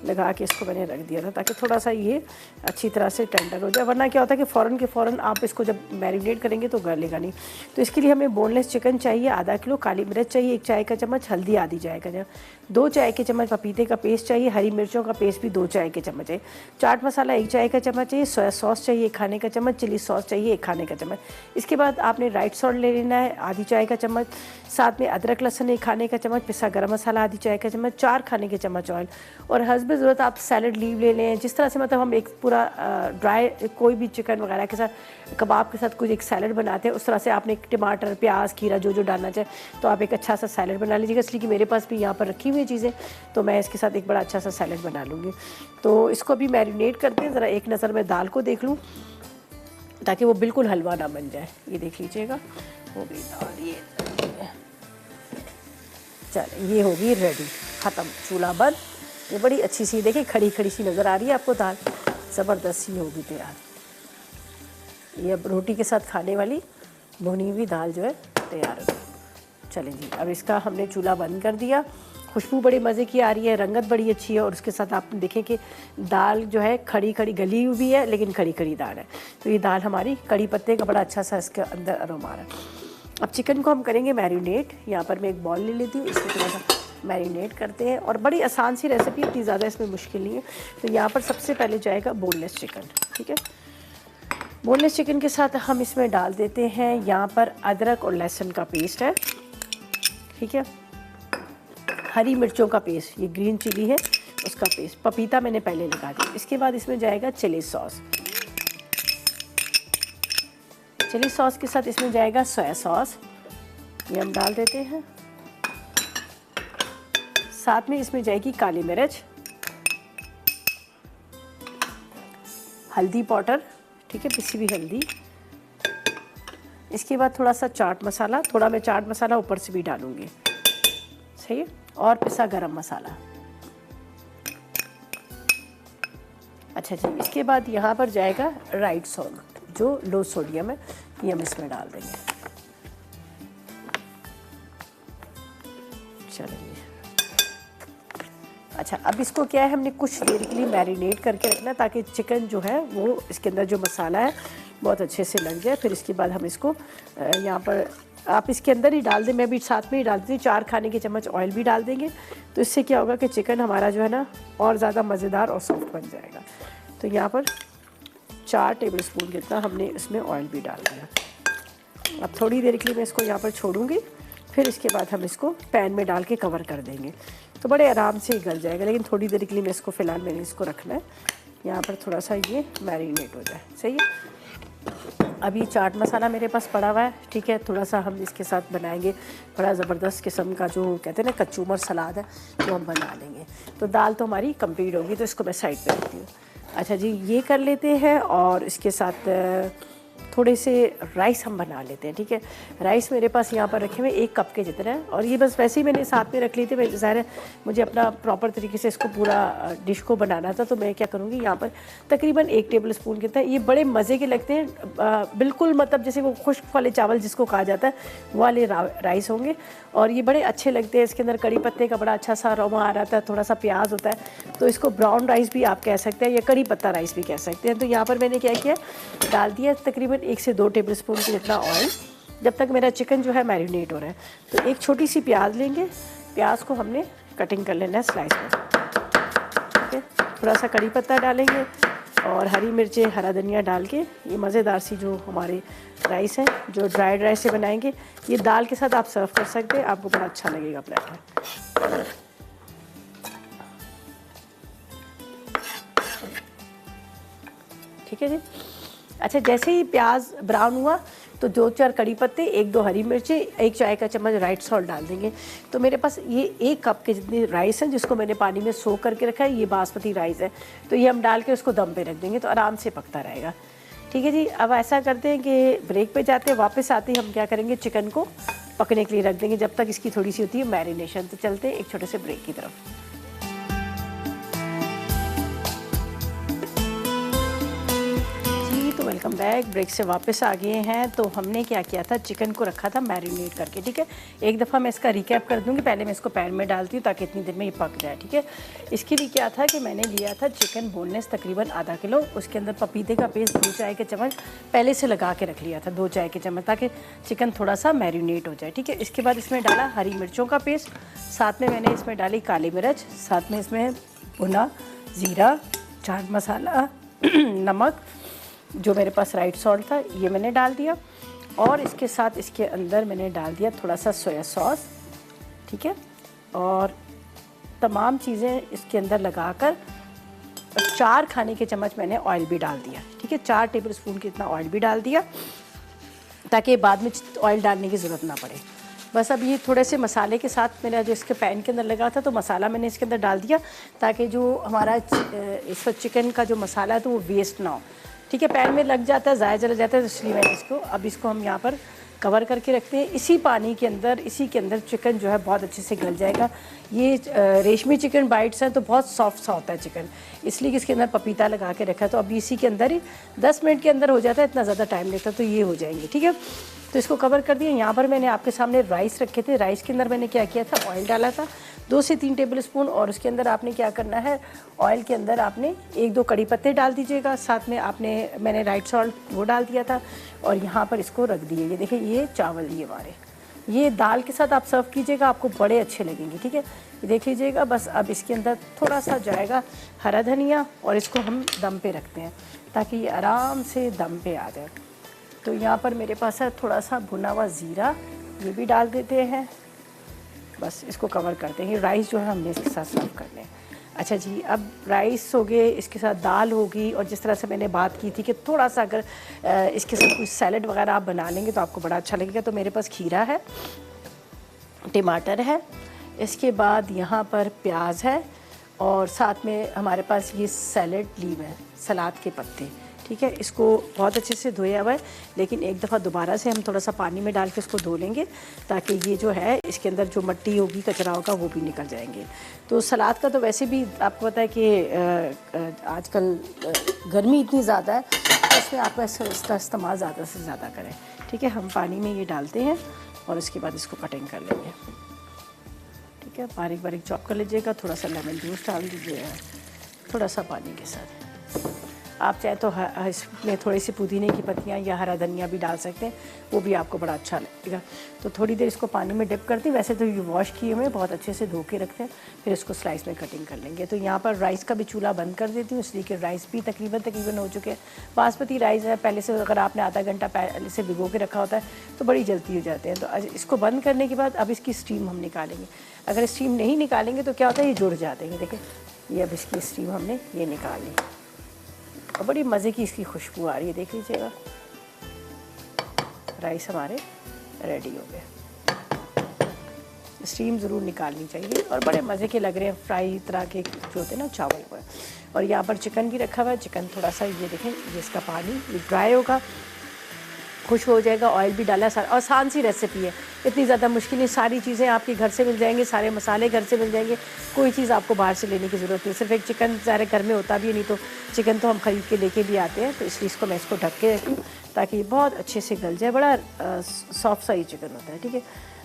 लगा के इसको मैंने रख दिया था, ताकि थोड़ा सा ये अच्छी तरह से टेंडर हो जाए। वरना क्या होता है कि फ़ौरन के फ़ौरन आप इसको जब मैरिनेट करेंगे तो गलेगा नहीं। तो इसके लिए हमें बोनलेस चिकन चाहिए आधा किलो, काली मिर्च चाहिए 1 चाय का चम्मच, हल्दी आधी चाय का चम्मच, 2 चाय के चम्मच पपीते का पेस्ट चाहिए, हरी मिर्चों का पेस्ट भी 2 चाय के चम्मच है, चाट मसाला 1 चाय का चम्मच चाहिए, सोया सॉस चाहिए 1 खाने का चम्मच, चिली सॉस चाहिए 1 खाने का चम्मच। इसके बाद आपने राइट सॉल्ट ले लेना है आधी चाय का चम्मच, साथ में अदरक लहसुन 1 खाने का चम्मच, पिसा गरम मसाला आधी चाय का चम्मच, 4 खाने के चम्मच ऑयल, और हस्ब ज़रूरत आप सैलड लीव ले लें। जिस तरह से मतलब हम एक पूरा ड्राई कोई भी चिकन वगैरह के साथ, कबाब के साथ कुछ एक सैलड बनाते हैं, उस तरह से आपने टमाटर प्याज खीरा जो जो डालना चाहे तो आप एक अच्छा सा सैलड बना लीजिएगा। इसलिए कि मेरे पास भी यहाँ पर रखी हुई चीज़ें, तो मैं इसके साथ एक बड़ा अच्छा सा सैलड बना लूँगी। तो इसको अभी मैरिनेट करते हैं। ज़रा एक नज़र में दाल को देख लूँ, ताकि वो बिल्कुल हलवा ना बन जाए। ये देख लीजिएगा, हो गई दाल, ये चल ये होगी रेडी, ख़त्म, चूल्हा बंद। ये बड़ी अच्छी सी देखिए खड़ी खड़ी सी नज़र आ रही है आपको दाल, ज़बरदस्त सी होगी तैयार। ये अब रोटी के साथ खाने वाली भुनी हुई दाल जो है तैयार हो गई। चलें जी, अब इसका हमने चूल्हा बंद कर दिया। खुशबू बड़ी मज़े की आ रही है, रंगत बड़ी अच्छी है और उसके साथ आप देखें कि दाल जो है खड़ी खड़ी गली हुई भी है लेकिन खड़ी खड़ी दाल है। तो ये दाल हमारी कड़ी पत्ते का बड़ा अच्छा सा इसके अंदर अरोमा है। अब चिकन को हम करेंगे मैरिनेट। यहाँ पर मैं एक बॉल ले लेती हूँ, इसको थोड़ा सा मैरिनेट करते हैं और बड़ी आसान सी रेसिपी, इतनी ज़्यादा इसमें मुश्किल नहीं है। तो यहाँ पर सबसे पहले जाएगा बोनलेस चिकन। ठीक है, बोनलेस चिकन के साथ हम इसमें डाल देते हैं यहाँ पर अदरक और लहसुन का पेस्ट है। ठीक है, हरी मिर्चों का पेस्ट, ये ग्रीन चिली है उसका पेस्ट, पपीता मैंने पहले लगा दिया। इसके बाद इसमें जाएगा चिली सॉस। चिली सॉस के साथ इसमें जाएगा सोया सॉस, ये हम डाल देते हैं। साथ में इसमें जाएगी काली मिर्च, हल्दी पाउडर, ठीक है, पिसी हुई हल्दी। इसके बाद थोड़ा सा चाट मसाला, थोड़ा मैं चाट मसाला ऊपर से भी डालूंगी, सही है, और पिसा गरम मसाला। अच्छा जी, इसके बाद यहाँ पर जाएगा राइट सॉल्ट जो लो सोडियम है, ये हम इसमें डाल देंगे। चलिए, अच्छा अब इसको क्या है, हमने कुछ देर के लिए मैरिनेट करके रखना ताकि चिकन जो है वो इसके अंदर जो मसाला है बहुत अच्छे से लग जाए। फिर इसके बाद हम इसको यहाँ पर आप इसके अंदर ही डाल दें, मैं भी साथ में ही डाल देती हूँ, 4 खाने के चम्मच ऑयल भी डाल देंगे। तो इससे क्या होगा कि चिकन हमारा जो है ना और ज़्यादा मज़ेदार और सॉफ्ट बन जाएगा। तो यहाँ पर 4 टेबल स्पून जितना हमने इसमें ऑयल भी डाल दिया। अब थोड़ी देर के लिए मैं इसको यहाँ पर छोड़ूंगी, फिर इसके बाद हम इसको पैन में डाल के कवर कर देंगे तो बड़े आराम से ही गल जाएगा। लेकिन थोड़ी देर के लिए मैं इसको फ़िलहाल मैंने इसको रखना है यहाँ पर, थोड़ा सा ये मैरिनेट हो जाए। सही है, अभी चाट मसाला मेरे पास पड़ा हुआ है। ठीक है, थोड़ा सा हम इसके साथ बनाएंगे बड़ा ज़बरदस्त किस्म का जो कहते हैं ना कचूमर सलाद है, वो हम बना लेंगे। तो दाल तो हमारी कंप्लीट होगी, तो इसको मैं साइड पे रखती हूँ। अच्छा जी, ये कर लेते हैं और इसके साथ थोड़े से राइस हम बना लेते हैं। ठीक है, राइस मेरे पास यहाँ पर रखे हुए 1 कप के जितना है और ये बस वैसे ही मैंने साथ में रख लिए थे। मैं ज़ाहिर है मुझे अपना प्रॉपर तरीके से इसको पूरा डिश को बनाना था, तो मैं क्या करूँगी यहाँ पर तकरीबन 1 टेबल स्पून कितना, ये बड़े मज़े के लगते हैं, बिल्कुल मतलब जैसे वो खुश्क वाले चावल जिसको कहा जाता है वो वाले राइस होंगे और ये बड़े अच्छे लगते हैं। इसके अंदर कड़ी पत्ते का बड़ा अच्छा सा अरोमा आ रहा था, थोड़ा सा प्याज होता है, तो इसको ब्राउन राइस भी आप कह सकते हैं या कड़ी पत्ता राइस भी कह सकते हैं। तो यहाँ पर मैंने क्या किया, डाल दिया तकरीबन 1 से 2 टेबल स्पून के जितना ऑयल, जब तक मेरा चिकन जो है मैरिनेट हो रहा है। तो एक छोटी सी प्याज लेंगे, प्याज को हमने कटिंग कर लेना है स्लाइस में। ठीक है, थोड़ा सा कड़ी पत्ता डालेंगे और हरी मिर्चें, हरा धनिया डाल के ये मज़ेदार सी जो हमारे राइस हैं जो ड्राइड राइस से बनाएंगे, ये दाल के साथ आप सर्व कर सकते हैं, आपको बड़ा अच्छा लगेगा प्लेटर। ठीक है जी, अच्छा जैसे ही प्याज ब्राउन हुआ तो 2-4 कड़ी पत्ते, 1-2 हरी मिर्ची, 1 चाय का चम्मच राइट सॉल्ट डाल देंगे। तो मेरे पास ये 1 कप के जितने राइस हैं जिसको मैंने पानी में सोक करके रखा है, ये बासमती राइस है, तो ये हम डाल के उसको दम पे रख देंगे तो आराम से पकता रहेगा। ठीक है जी, अब ऐसा करते हैं कि ब्रेक पे जाते हैं, वापस आते ही हम क्या करेंगे, चिकन को पकने के लिए रख देंगे जब तक इसकी थोड़ी सी होती है मैरिनेशन। तो चलते हैं एक छोटे से ब्रेक की तरफ। तो वेलकम बैक, ब्रेक से वापस आ गए हैं। तो हमने क्या किया था, चिकन को रखा था मैरिनेट करके। ठीक है, एक दफ़ा मैं इसका रिकैप कर दूंगी, पहले मैं इसको पैन में डालती हूँ ताकि इतनी देर में ये पक जाए। ठीक है, इसके लिए क्या था कि मैंने लिया था चिकन बोनलेस तकरीबन आधा किलो, उसके अंदर पपीते का पेस्ट 2 चाय के चम्मच पहले से लगा के रख लिया था, 2 चाय के चम्मच, ताकि चिकन थोड़ा सा मैरिनेट हो जाए। ठीक है, इसके बाद इसमें डाला हरी मिर्चों का पेस्ट, साथ में मैंने इसमें डाली काली मिर्च, साथ में इसमें भुना ज़ीरा, चाट मसाला, नमक, जो मेरे पास राइट सॉल्ट था ये मैंने डाल दिया और इसके साथ इसके अंदर मैंने डाल दिया थोड़ा सा सोया सॉस। ठीक है, और तमाम चीज़ें इसके अंदर लगाकर 4 खाने के चम्मच मैंने ऑयल भी डाल दिया। ठीक है, 4 टेबल स्पून के इतना ऑयल भी डाल दिया ताकि बाद में ऑयल डालने की ज़रूरत ना पड़े। बस अब ये थोड़े से मसाले के साथ मेरा जो इसके पैन के अंदर लगा था तो मसाला मैंने इसके अंदर डाल दिया ताकि जो हमारा इस चिकन का जो मसाला है तो वो वेस्ट ना हो। ठीक है, पैन में लग जाता है, ज़ाया चला जाता है, तो इसलिए मैंने इसको हम यहाँ पर कवर करके रखते हैं। इसी पानी के अंदर, इसी के अंदर चिकन जो है बहुत अच्छे से गल जाएगा। ये रेशमी चिकन बाइट्स हैं तो बहुत सॉफ्ट सा होता है चिकन, इसलिए कि इसके अंदर पपीता लगा के रखा है। तो अभी इसी के अंदर ही 10 मिनट के अंदर हो जाता है, इतना ज़्यादा टाइम लेता है, तो ये हो जाएंगे। ठीक है, तो इसको कवर कर दिया। यहाँ पर मैंने आपके सामने राइस रखे थे। राइस के अंदर मैंने क्या किया था, ऑयल डाला था 2 से 3 टेबल स्पून, और उसके अंदर आपने क्या करना है, ऑयल के अंदर आपने 1-2 कड़ी पत्ते डाल दीजिएगा, साथ में मैंने राइट सॉल्ट वो डाल दिया था, और यहाँ पर इसको रख दिए। ये देखिए, ये चावल ये हमारे, ये दाल के साथ आप सर्व कीजिएगा, आपको बड़े अच्छे लगेंगे। ठीक है, ये देख लीजिएगा। बस अब इसके अंदर थोड़ा सा जाएगा हरा धनिया, और इसको हम दम पे रखते हैं ताकि ये आराम से दम पे आ जाए। तो यहाँ पर मेरे पास है थोड़ा सा भुना हुआ ज़ीरा, ये भी डाल देते हैं। बस इसको कवर करते हैं। राइस जो है हमने इसके साथ सर्व करने हैं। अच्छा जी, अब राइस हो गए, इसके साथ दाल होगी, और जिस तरह से मैंने बात की थी कि थोड़ा सा अगर इसके साथ कुछ सैलड वगैरह आप बना लेंगे तो आपको बड़ा अच्छा लगेगा। तो मेरे पास खीरा है, टमाटर है, इसके बाद यहाँ पर प्याज है, और साथ में हमारे पास ये सैलड लीव है, सलाद के पत्ते। ठीक है, इसको बहुत अच्छे से धोया हुआ है, लेकिन एक दफ़ा दोबारा से हम थोड़ा सा पानी में डाल के इसको धो लेंगे, ताकि ये जो है इसके अंदर जो मिट्टी होगी, कचरा होगा, वो भी निकल जाएंगे। तो सलाद का तो वैसे भी आपको पता है कि आजकल गर्मी इतनी ज़्यादा है, तो इसमें आप इसका इस्तेमाल ज़्यादा से ज़्यादा करें। ठीक है, हम पानी में ये डालते हैं, और उसके बाद इसको कटिंग कर लेंगे। ठीक है, बारीक बारीक चॉप कर लीजिएगा, थोड़ा सा लेमन जूस डाल दीजिएगा, थोड़ा सा पानी के साथ। आप चाहे तो इसमें थोड़ी सी पुदीने की पत्तियाँ या हरा धनिया भी डाल सकते हैं, वो भी आपको बड़ा अच्छा लगेगा। तो थोड़ी देर इसको पानी में डिप करते हैं। वैसे तो ये वॉश किए हुए बहुत अच्छे से धो के रखते हैं, फिर इसको स्लाइस में कटिंग कर लेंगे। तो यहाँ पर राइस का भी चूल्हा बंद कर देती हूँ, इसलिए कि राइस भी तकरीबन हो चुके हैं। बासमती राइस है, पहले से अगर आपने आधा घंटा पहले से भिगो के रखा होता है तो बड़ी जल्दी हो जाते हैं। तो इसको बंद करने के बाद अब इसकी स्टीम हम निकालेंगे। अगर स्टीम नहीं निकालेंगे तो क्या होता है, ये जुड़ जाते हैं। देखिए, ये अब इसकी स्टीम हमने ये निकाल ली, और बड़ी मज़े की इसकी खुशबू आ रही है, देख लीजिएगा। राइस हमारे रेडी हो गए। स्टीम ज़रूर निकालनी चाहिए, और बड़े मज़े के लग रहे हैं, फ्राई तरह के जो होते हैं ना चावल को। और यहाँ पर चिकन भी रखा हुआ है। चिकन थोड़ा सा ये देखें, ये इसका पानी ये ड्राई होगा, खुश हो जाएगा। ऑयल भी डाला सारा, और आसान सी रेसिपी है, इतनी ज़्यादा मुश्किल नहीं। सारी चीज़ें आपके घर से मिल जाएंगी, सारे मसाले घर से मिल जाएंगे, कोई चीज़ आपको बाहर से लेने की ज़रूरत नहीं। सिर्फ एक चिकन सारे घर में होता भी है, नहीं तो चिकन तो हम ख़रीद के लेके भी आते हैं। तो इसलिए इसको मैं इसको ढक के रखती हूँ ताकि बहुत अच्छे से गल जाए। बड़ा सॉफ्ट सा ये चिकन होता है। ठीक है,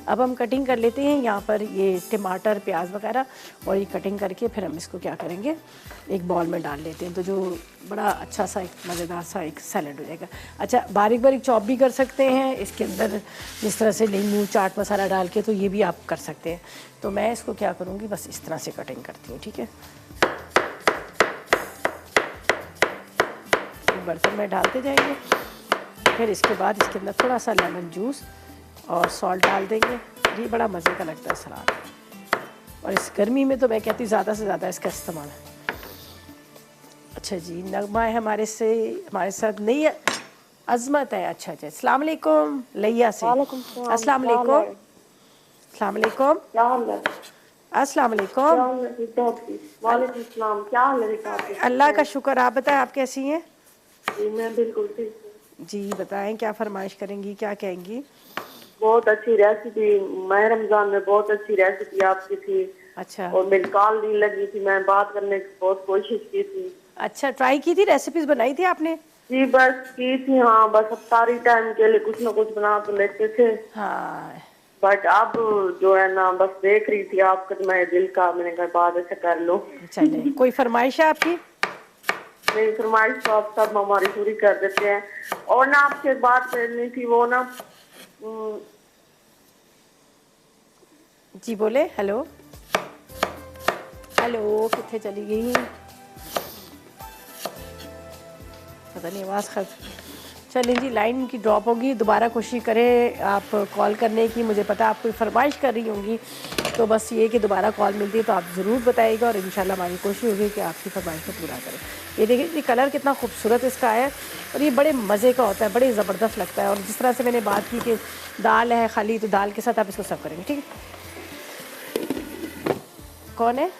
अब हम कटिंग कर लेते हैं यहाँ पर ये टमाटर, प्याज वगैरह, और ये कटिंग करके फिर हम इसको क्या करेंगे, एक बॉल में डाल लेते हैं। तो जो बड़ा अच्छा सा एक मज़ेदार सा एक सैलड हो जाएगा। अच्छा, बारीक बारीक चॉप भी कर सकते हैं इसके अंदर, जिस तरह से नींबू, चाट मसाला डाल के, तो ये भी आप कर सकते हैं। तो मैं इसको क्या करूँगी, बस इस तरह से कटिंग करती हूँ। ठीक है, एक बर्तन में डालते जाएंगे, फिर इसके बाद इसके अंदर थोड़ा सा लेमन जूस और सॉल्ट डाल देंगे। ये बड़ा मज़े का लगता है सलाद, और इस गर्मी में तो मैं कहती हूँ ज़्यादा से ज़्यादा इसका इस्तेमाल है। अच्छा जी, नगमा है हमारे साथ नहीं है, अज़मत है। अच्छा अच्छा, अस्सलाम वालेकुम, लैया से। अस्सलाम वालेकुम, अस्सलाम वालेकुम, अस्सलाम वालेकुम। वालेकुम सलाम, क्या हाल है? अल्लाह का शुक्र, आप बताएं, आप कैसी हैं? जी मैं बिल्कुल ठीक हूँ। जी बताएं, क्या फरमाइश करेंगी, क्या कहेंगी? बहुत अच्छी रेसिपी, मैं रमजान में बहुत अच्छी रेसिपी आपकी थी। अच्छा, और मेरी कॉल नहीं लगी थी, मैं बात करने की बहुत कोशिश की थी। अच्छा, ट्राई की थी, रेसिपीज बनाई थी आपने? जी बस की थी, हाँ बस अब सारी टाइम के लिए कुछ ना कुछ बना तो लेते थे। हाँ, बट अब जो है ना, बस देख रही थी आपका, तो मैं दिल का, मैंने कहा बात ऐसे कर लो। चले, कोई फरमाइश है आपकी? नहीं, फरमाइश तो आप सब हमारी पूरी कर देते हैं। और ना आपसे बात करनी थी, वो ना जी बोले। हेलो हेलो, कितने चली गई, पता नहीं, आवाज़ चलें जी, लाइन की ड्रॉप होगी। दोबारा कोशिश करें आप कॉल करने की। मुझे पता आप कोई फरमाइश कर रही होंगी, तो बस ये कि दोबारा कॉल मिलती है तो आप ज़रूर बताइएगा, और इंशाल्लाह हमारी कोशिश होगी कि आपकी फरमाइश को पूरा करें। ये देखिए, ये कलर कितना खूबसूरत इसका है, और ये बड़े मज़े का होता है, बड़े ज़बरदस्त लगता है। और जिस तरह से मैंने बात की कि दाल है खाली, तो दाल के साथ आप इसको सर्व करेंगे। ठीक है, कौन है?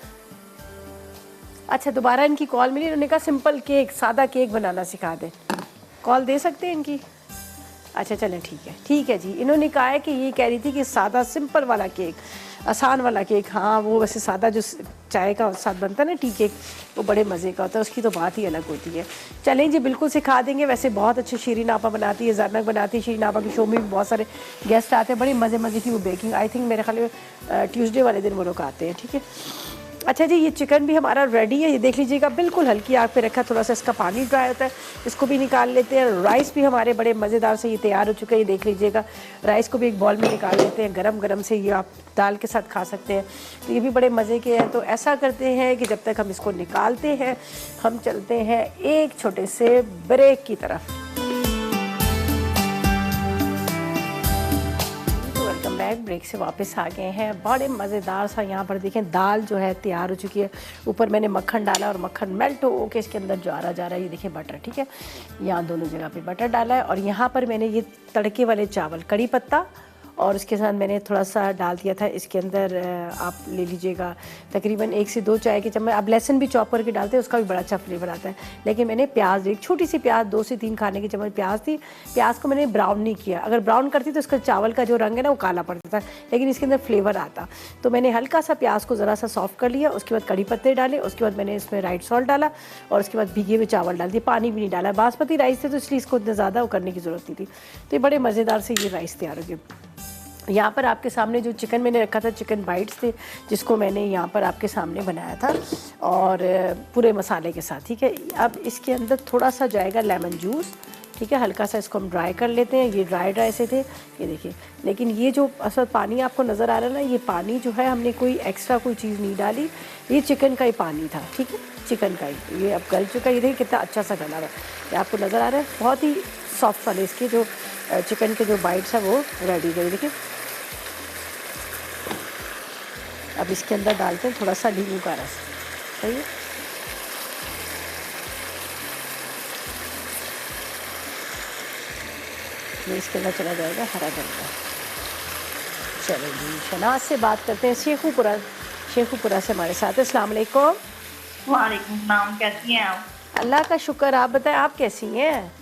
अच्छा, दोबारा इनकी कॉल मिली, उन्होंने कहा सिंपल केक, सादा केक बनाना सिखा दें। कॉल दे सकते हैं इनकी? अच्छा चलें, ठीक है जी। इन्होंने कहा है कि ये कह रही थी कि सादा सिंपल वाला केक, आसान वाला केक, हाँ वो वैसे सादा जो चाय का साथ बनता है ना टी केक, वो बड़े मज़े का होता है, उसकी तो बात ही अलग होती है। चलें जी, बिल्कुल सिखा देंगे। वैसे बहुत अच्छे शीरीन आपा बनाती है, ज़रनक बनाती है। शीरीन आपा की शो में भी बहुत सारे गेस्ट आते हैं, बड़ी मज़े की वो बेकिंग। आई थिंक मेरे ख्याल में ट्यूसडे वाले दिन वो लोग आते हैं, ठीक है। अच्छा जी, ये चिकन भी हमारा रेडी है, ये देख लीजिएगा, बिल्कुल हल्की आग पे रखा, थोड़ा सा इसका पानी ड्राई होता है, इसको भी निकाल लेते हैं। राइस भी हमारे बड़े मज़ेदार से ये तैयार हो चुका है, ये देख लीजिएगा। राइस को भी एक बॉल में निकाल लेते हैं, गरम गरम से ये आप दाल के साथ खा सकते हैं, तो ये भी बड़े मज़े के हैं। तो ऐसा करते हैं कि जब तक हम इसको निकालते हैं, हम चलते हैं एक छोटे से ब्रेक की तरफ। ब्रेक से वापस आ गए हैं। बड़े मज़ेदार सा यहाँ पर देखें, दाल जो है तैयार हो चुकी है। ऊपर मैंने मक्खन डाला और मक्खन मेल्ट हो के इसके अंदर जा रहा है, ये देखिए बटर, ठीक है। यहाँ दोनों जगह पे बटर डाला है। और यहाँ पर मैंने ये तड़के वाले चावल, कड़ी पत्ता, और उसके साथ मैंने थोड़ा सा डाल दिया था इसके अंदर, आप ले लीजिएगा तकरीबन 1 से 2 चाय के चम्मच। आप लहसुन भी चॉप करके डालते हैं, उसका भी बड़ा अच्छा फ्लेवर आता है। लेकिन मैंने प्याज, एक छोटी सी प्याज, 2 से 3 खाने के चम्मच प्याज थी। प्याज को मैंने ब्राउन नहीं किया, अगर ब्राउन करती तो इसका चावल का जो रंग है ना वो काला पड़ता था, लेकिन इसके अंदर फ्लेवर आता। तो मैंने हल्का सा प्याज को ज़रा सा सॉफ्ट कर लिया, उसके बाद कड़ी पत्ते डाले, उसके बाद मैंने इसमें राइट सॉल्ट डाला, और उसके बाद भीगे हुए चावल डाल दिए। पानी भी नहीं डाला, बासमती राइस थे तो इसलिए इसको इतना ज़्यादा वो करने की ज़रूरत नहीं थी। तो ये बड़े मज़ेदार से ये राइस तैयार हो गए। यहाँ पर आपके सामने जो चिकन मैंने रखा था, चिकन बाइट्स थे, जिसको मैंने यहाँ पर आपके सामने बनाया था, और पूरे मसाले के साथ, ठीक है। अब इसके अंदर थोड़ा सा जाएगा लेमन जूस, ठीक है। हल्का सा इसको हम ड्राई कर लेते हैं। ये ड्राई से थे, ये देखिए। लेकिन ये जो असल पानी आपको नज़र आ रहा है ना, ये पानी जो है हमने कोई एक्स्ट्रा कोई चीज़ नहीं डाली, ये चिकन का ही पानी था, ठीक है, चिकन का ही। ये अब गल चुका है, ये देखिए कितना अच्छा सा गला हुआ है, ये आपको नज़र आ रहा है। बहुत ही सॉफ्ट वाले इसके जो चिकन के जो बाइट्स हैं वो रेडी गए, देखिए। अब इसके अंदर डालते हैं थोड़ा सा नींबू का रस, सही है। ये इसके अंदर चला जाएगा हरा धनिया। चलो जी, शनाज से बात करते हैं। शेखुपुरा से हमारे साथ। अस्सलाम वालेकुम। वालेकुम सलाम, कैसी हैं आप? अल्लाह का शुक्र, आप बताएं आप कैसी हैं?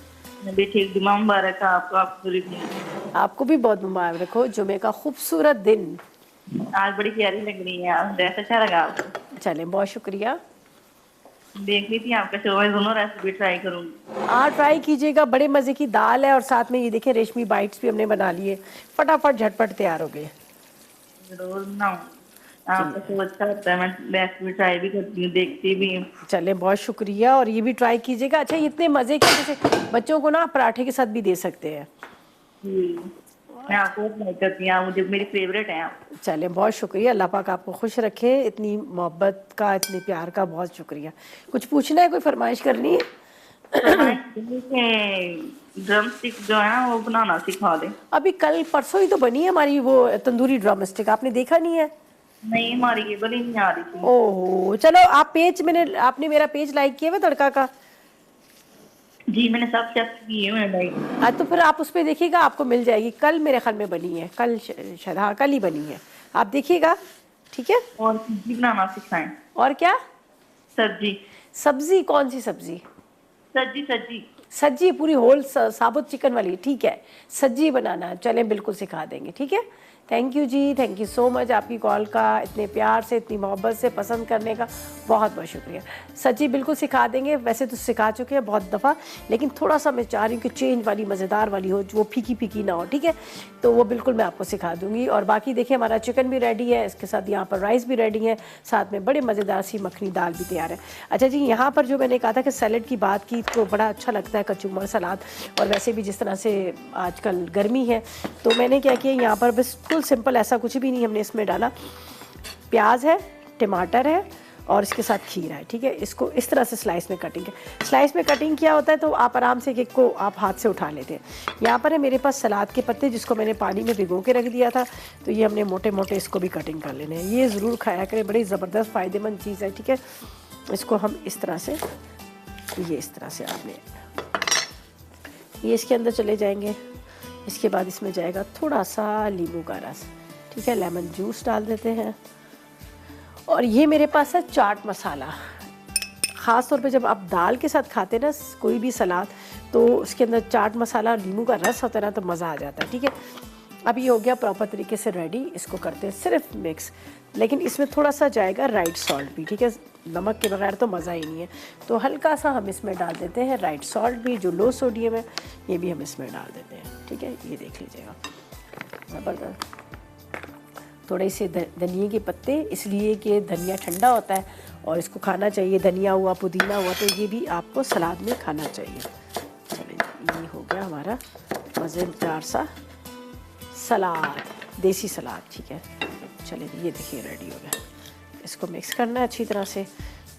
मैं भी ठीक। जुम्मा मुबारक आपको, आपको पूरी दिन। आपको भी बहुत मुबारक हो, जुमे का खूबसूरत दिन। आज बड़ी प्यारी लग रही है आप, ड्रेस अच्छा लगा आपको। चलें, बहुत शुक्रिया। देख ली थी आपका शो, मैं दोनों रेसिपी ट्राई करूँगी। हाँ, ट्राई कीजिएगा, बड़े मज़े की दाल है, और साथ में ये देखें रेशमी बाइट्स भी हमने बना लिए, फटाफट झटपट तैयार हो गए। जरूर बनाऊंगी, आपका शो अच्छा होता है, मैं रेसिपी ट्राई भी करती हूँ, देखती भी हूँ। चलें, बहुत शुक्रिया, और ये भी ट्राई कीजिएगा। अच्छा, इतने मज़े के, जैसे बच्चों को ना पराठे के साथ भी दे सकते हैं। मैं आपको ट्राई करती हूँ, मुझे मेरी फेवरेट है आप। चलें, बहुत शुक्रिया, अल्लाह पाक आपको खुश रखे। इतनी मोहब्बत का, इतने प्यार का बहुत शुक्रिया। कुछ पूछना है, कोई फरमाइश करनी है? ड्रम स्टिक जो है ना वो बनाना सिखा दे। अभी कल परसों ही तो बनी है हमारी वो तंदूरी ड्रम स्टिक, आपने देखा नहीं है? नहीं, हमारी ये बड़ी नहीं आ रही थी। ओहो, चलो आप आपने मेरा पेज लाइक किया हुआ तड़का का? जी, मैंने सब चेक किए हुए हैं लाइक। हाँ, तो फिर आप उस पर देखिएगा, आपको मिल जाएगी। कल मेरे ख्याल में बनी है, कल शायद, हाँ कल ही बनी है, आप देखिएगा, ठीक है। और सब्जी बनाना सिखाएं। और क्या? सब्जी। सब्जी? कौन सी सब्जी? सब्जी। सब्जी पूरी होल साबुत चिकन वाली, ठीक है, सब्जी बनाना, चलें बिल्कुल सिखा देंगे, ठीक है। थैंक यू जी, थैंक यू सो मच आपकी कॉल का, इतने प्यार से, इतनी मोहब्बत से पसंद करने का बहुत बहुत शुक्रिया। सच्ची बिल्कुल सिखा देंगे, वैसे तो सिखा चुके हैं बहुत दफ़ा, लेकिन थोड़ा सा मैं चाह रही हूँ कि चेंज वाली, मज़ेदार वाली हो, जो फीकी फीकी ना हो, ठीक है। तो वो बिल्कुल मैं आपको सिखा दूँगी। और बाकी देखिए, हमारा चिकन भी रेडी है, इसके साथ यहाँ पर राइस भी रेडी है, साथ में बड़े मज़ेदार सी मखनी दाल भी तैयार है। अच्छा जी, यहाँ पर जो मैंने कहा था कि सैलड की बात की, तो बड़ा अच्छा लगता है कचूमर सलाद, और वैसे भी जिस तरह से आजकल गर्मी है, तो मैंने क्या किया, यहाँ पर बिल्कुल सिंपल, ऐसा कुछ भी नहीं हमने इसमें डाला। प्याज है, टमाटर है, और इसके साथ खीर है, ठीक है। इसको इस तरह से स्लाइस में कटिंग है। स्लाइस में कटिंग किया होता है तो आप आराम से एक को आप हाथ से उठा लेते हैं। यहाँ पर है मेरे पास सलाद के पत्ते, जिसको मैंने पानी में भिगो के रख दिया था, तो ये हमने मोटे मोटे इसको भी कटिंग कर लेने हैं। ये ज़रूर खाया करें, बड़ी ज़बरदस्त फ़ायदेमंद चीज़ है, ठीक है। इसको हम इस तरह से, ये इस तरह से आपने, ये इसके अंदर चले जाएंगे। इसके बाद इसमें जाएगा थोड़ा सा नींबू का रस, ठीक है, लेमन जूस डाल देते हैं। और ये मेरे पास है चाट मसाला, ख़ास तौर पे जब आप दाल के साथ खाते हैं ना कोई भी सलाद, तो उसके अंदर चाट मसाला और नींबू का रस होता है ना, तो मज़ा आ जाता है। ठीक है, अब ये हो गया प्रॉपर तरीके से रेडी। इसको करते हैं सिर्फ मिक्स, लेकिन इसमें थोड़ा सा जाएगा राइट सॉल्ट भी। ठीक है, नमक के बगैर तो मज़ा ही नहीं है, तो हल्का सा हम इसमें डाल देते हैं राइट सॉल्ट भी, जो लो सोडियम है, ये भी हम इसमें डाल देते हैं। ठीक है, ये देख लीजिएगा, ज़बरदस्त। थोड़े से धनिए के पत्ते, इसलिए कि धनिया ठंडा होता है और इसको खाना चाहिए। धनिया हुआ, पुदीना हुआ, तो ये भी आपको सलाद में खाना चाहिए। चलिए, ये हो गया हमारा मज़ेदार सा सलाद, देसी सलाद। ठीक है, चलिए ये देखिए रेडी हो गया। इसको मिक्स करना है अच्छी तरह से।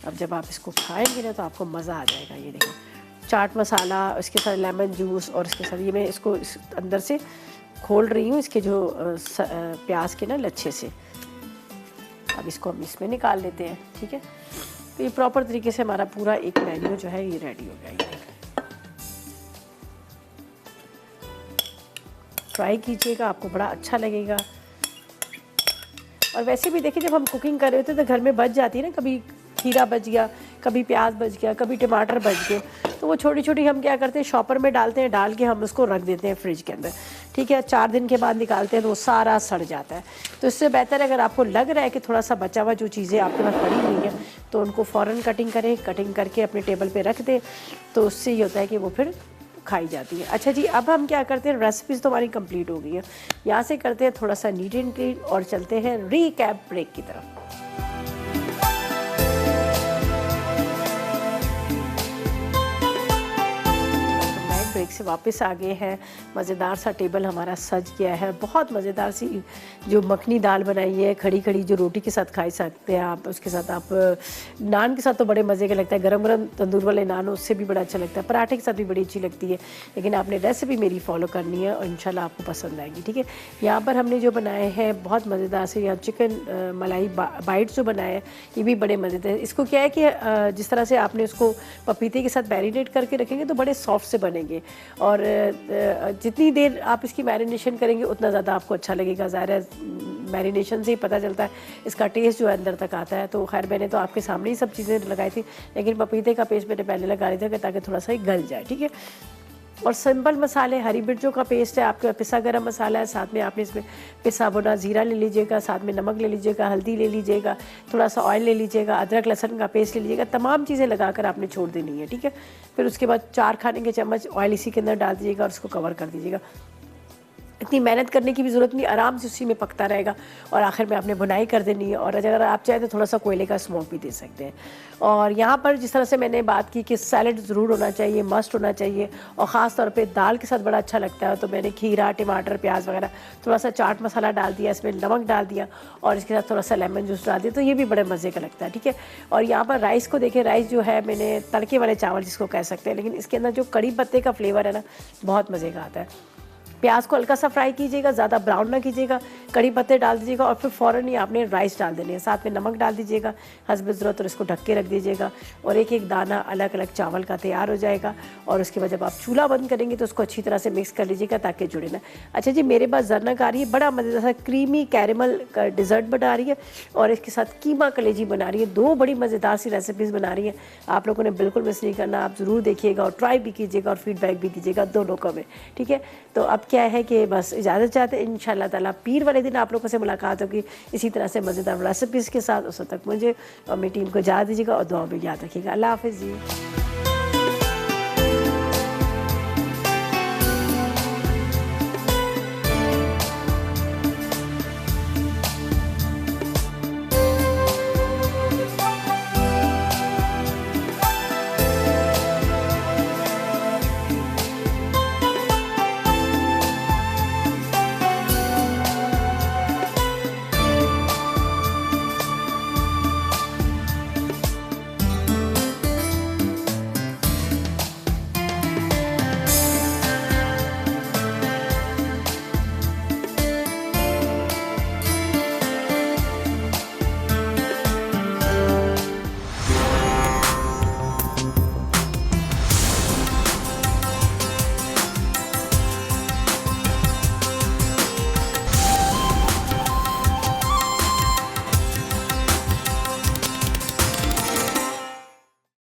अब जब आप इसको खाएंगे ना तो आपको मज़ा आ जाएगा। ये देखिए, चाट मसाला, इसके साथ लेमन जूस, और इसके साथ ये मैं इसको इस अंदर से खोल रही हूँ, इसके जो प्याज के ना लच्छे से। अब इसको हम इसमें निकाल लेते हैं। ठीक है, तो ये प्रॉपर तरीके से हमारा पूरा एक मेन्यू जो है ये रेडी हो गया। ये देखिए, ट्राई कीजिएगा, आपको बड़ा अच्छा लगेगा। और वैसे भी देखिए, जब हम कुकिंग कर रहे होते हैं तो घर में बच जाती है ना, कभी खीरा बच गया, कभी प्याज बच गया, कभी टमाटर बच गए, तो वो छोटी छोटी हम क्या करते हैं, शॉपर में डालते हैं, डाल के हम उसको रख देते हैं फ्रिज के अंदर। ठीक है, 4 दिन के बाद निकालते हैं तो वो सारा सड़ जाता है। तो इससे बेहतर है, अगर आपको लग रहा है कि थोड़ा सा बचा हुआ जो चीज़ें आपके पास पड़ी हुई हैं, तो उनको फ़ौरन कटिंग करें, कटिंग करके अपने टेबल पर रख दें, तो उससे ये होता है कि वो फिर खाई जाती है। अच्छा जी, अब हम क्या करते हैं, रेसिपीज़ तो हमारी कंप्लीट हो गई है, यहाँ से करते हैं थोड़ा सा नीट एंड क्लीन और चलते हैं रीकैप ब्रेक की तरफ। ब्रेक से वापस आ गए हैं। मज़ेदार सा टेबल हमारा सज गया है। बहुत मज़ेदार सी जो मखनी दाल बनाई है, खड़ी खड़ी, जो रोटी के साथ खा सकते हैं आप, उसके साथ आप नान के साथ तो बड़े मज़े का लगता है, गरम गरम तंदूर वाले नान उससे भी बड़ा अच्छा लगता है, पराठे के साथ भी बड़ी अच्छी लगती है। लेकिन आपने रेसिपी मेरी फॉलो करनी है और इंशाल्लाह आपको पसंद आएगी। ठीक है, यहाँ पर हमने जो बनाए हैं बहुत मज़ेदार से, यहाँ चिकन मलाई बाइट्स जो बनाए हैं, ये भी बड़े मज़ेदार। इसको क्या है कि जिस तरह से आपने उसको पपीते के साथ मैरिनेट करके रखेंगे तो बड़े सॉफ्ट से बनेंगे, और जितनी देर आप इसकी मैरिनेशन करेंगे उतना ज़्यादा आपको अच्छा लगेगा। ज़ाहिर है, मैरिनेशन से ही पता चलता है इसका टेस्ट जो है अंदर तक आता है। तो खैर, मैंने तो आपके सामने ही सब चीज़ें लगाई थी, लेकिन पपीते का पेस्ट मैंने पहले लगा दिया था ताकि थोड़ा सा ही गल जाए। ठीक है, और सिंपल मसाले, हरी मिर्चों का पेस्ट है, आपका पिसा गरम मसाला है, साथ में आपने इसमें पिसा भुना ज़ीरा ले लीजिएगा, साथ में नमक ले लीजिएगा, हल्दी ले लीजिएगा, थोड़ा सा ऑयल ले लीजिएगा, अदरक लहसुन का पेस्ट ले लीजिएगा। तमाम चीज़ें लगाकर आपने छोड़ देनी है। ठीक है, फिर उसके बाद 4 खाने के चम्मच ऑयल इसी के अंदर डाल दीजिएगा और उसको कवर कर दीजिएगा। इतनी मेहनत करने की भी ज़रूरत नहीं, आराम से उसी में पकता रहेगा, और आखिर में आपने भुनाई कर देनी है। और अगर आप चाहें तो थोड़ा सा कोयले का स्मोक भी दे सकते हैं। और यहाँ पर जिस तरह से मैंने बात की कि सैलड ज़रूर होना चाहिए, मस्ट होना चाहिए, और ख़ास तौर पे दाल के साथ बड़ा अच्छा लगता है, तो मैंने खीरा, टमाटर, प्याज वगैरह, थोड़ा सा चाट मसाला डाल दिया, इसमें नमक डाल दिया, और इसके साथ थोड़ा सा लेमन जूस डाल दिया, तो ये भी बड़े मज़े का लगता है। ठीक है, और यहाँ पर राइस को देखें, राइस जो है मैंने तड़के वाले चावल जिसको कह सकते हैं, लेकिन इसके अंदर जो कड़ी पत्ते का फ्लेवर है ना, बहुत मज़े का आता है। प्याज को हल्का सा फ्राई कीजिएगा, ज़्यादा ब्राउन ना कीजिएगा, कड़ी पत्ते डाल दीजिएगा, और फिर फ़ौरन ही आपने राइस डाल देने हैं, साथ में नमक डाल दीजिएगा हस्ब ज़रूरत, और इसको ढक के रख दीजिएगा, और एक एक दाना अलग अलग चावल का तैयार हो जाएगा। और उसके बाद जब आप चूल्हा बंद करेंगे तो उसको अच्छी तरह से मिक्स कर लीजिएगा ताकि जुड़े ना। अच्छा जी, मेरे पास जरनक आ रही है, बड़ा मज़ेदार सा क्रीमी कैरेमल का डिज़र्ट बना रही है, और इसके साथ कीमा कलेजी बना रही है। 2 बड़ी मज़ेदार सी रेसिपीज़ बना रही है, आप लोगों ने बिल्कुल मिस नहीं करना, आप ज़रूर देखिएगा और ट्राई भी कीजिएगा और फीडबैक भी दीजिएगा दोनों को में। ठीक है, तो अब क्या है कि बस इजाज़त चाहते हैं, इंशाल्लाह ताला पीर वाले दिन आप लोगों से मुलाकात होगी इसी तरह से मज़ेदार रेसिपीज़ के साथ। उस वक्त तक मुझे और मेरी टीम को इजाज़त दीजिएगा और दुआ में याद रखिएगा। अल्लाह हाफ़िज़ जी।